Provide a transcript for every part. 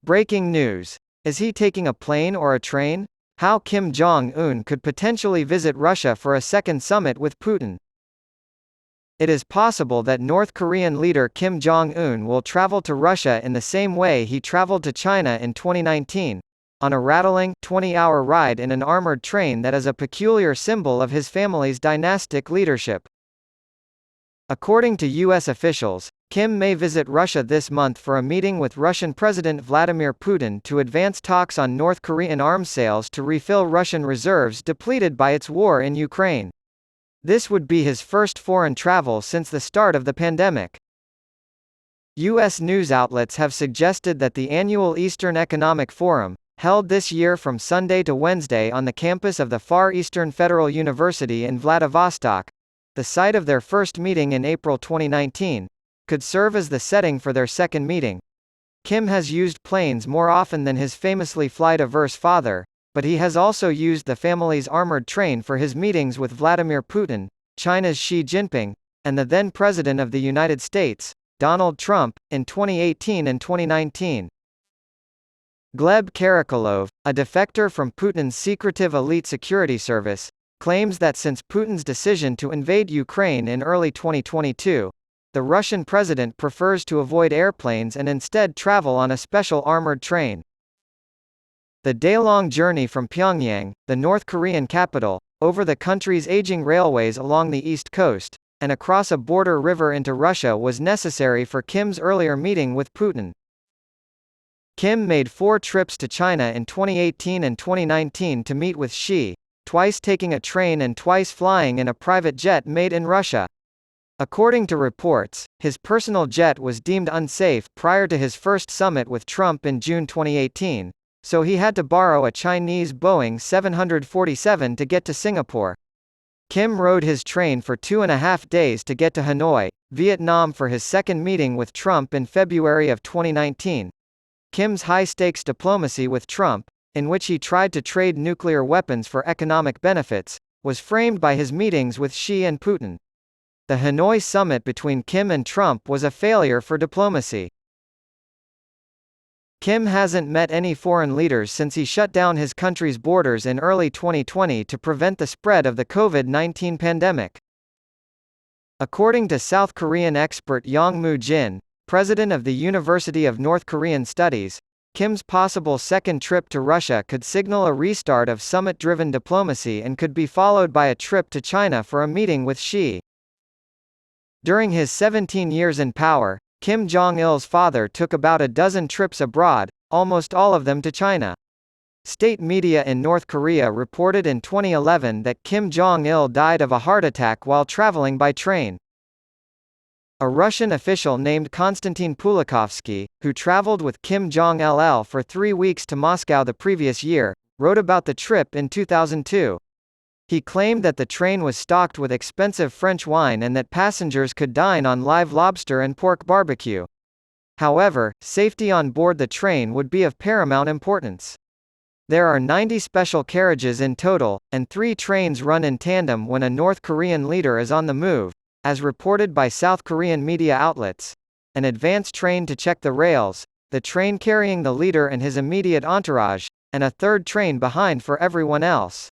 Breaking news. Is he taking a plane or a train? How Kim Jong Un could potentially visit Russia for a second summit with Putin. It is possible that North Korean leader Kim Jong Un will travel to Russia in the same way he traveled to China in 2019, on a rattling, 20-hour ride in an armored train that is a peculiar symbol of his family's dynastic leadership. According to U.S. officials, Kim may visit Russia this month for a meeting with Russian President Vladimir Putin to advance talks on North Korean arms sales to refill Russian reserves depleted by its war in Ukraine. This would be his first foreign travel since the start of the pandemic. U.S. news outlets have suggested that the annual Eastern Economic Forum, held this year from Sunday to Wednesday on the campus of the Far Eastern Federal University in Vladivostok, the site of their first meeting in April 2019, could serve as the setting for their second meeting. Kim has used planes more often than his famously flight-averse father, but he has also used the family's armored train for his meetings with Vladimir Putin, China's Xi Jinping, and the then President of the United States, Donald Trump, in 2018 and 2019. Gleb Karakulov, a defector from Putin's secretive elite security service, claims that since Putin's decision to invade Ukraine in early 2022, the Russian president prefers to avoid airplanes and instead travel on a special armored train. The day-long journey from Pyongyang, the North Korean capital, over the country's aging railways along the east coast, and across a border river into Russia was necessary for Kim's earlier meeting with Putin. Kim made 4 trips to China in 2018 and 2019 to meet with Xi, twice taking a train and twice flying in a private jet made in Russia. According to reports, his personal jet was deemed unsafe prior to his first summit with Trump in June 2018, so he had to borrow a Chinese Boeing 747 to get to Singapore. Kim rode his train for 2.5 days to get to Hanoi, Vietnam for his second meeting with Trump in February of 2019. Kim's high-stakes diplomacy with Trump, in which he tried to trade nuclear weapons for economic benefits, was framed by his meetings with Xi and Putin. The Hanoi summit between Kim and Trump was a failure for diplomacy. Kim hasn't met any foreign leaders since he shut down his country's borders in early 2020 to prevent the spread of the COVID-19 pandemic. According to South Korean expert Yong-Moo Jin, president of the University of North Korean Studies, Kim's possible second trip to Russia could signal a restart of summit-driven diplomacy and could be followed by a trip to China for a meeting with Xi. During his 17 years in power, Kim Jong-il's father took about a dozen trips abroad, almost all of them to China. State media in North Korea reported in 2011 that Kim Jong-il died of a heart attack while traveling by train. A Russian official named Konstantin Pulikovsky, who traveled with Kim Jong-il for 3 weeks to Moscow the previous year, wrote about the trip in 2002. He claimed that the train was stocked with expensive French wine and that passengers could dine on live lobster and pork barbecue. However, safety on board the train would be of paramount importance. There are 90 special carriages in total, and 3 trains run in tandem when a North Korean leader is on the move, as reported by South Korean media outlets. An advance train to check the rails, the train carrying the leader and his immediate entourage, and a third train behind for everyone else.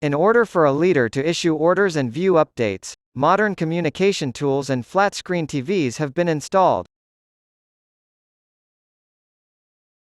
In order for a leader to issue orders and view updates, modern communication tools and flat-screen TVs have been installed.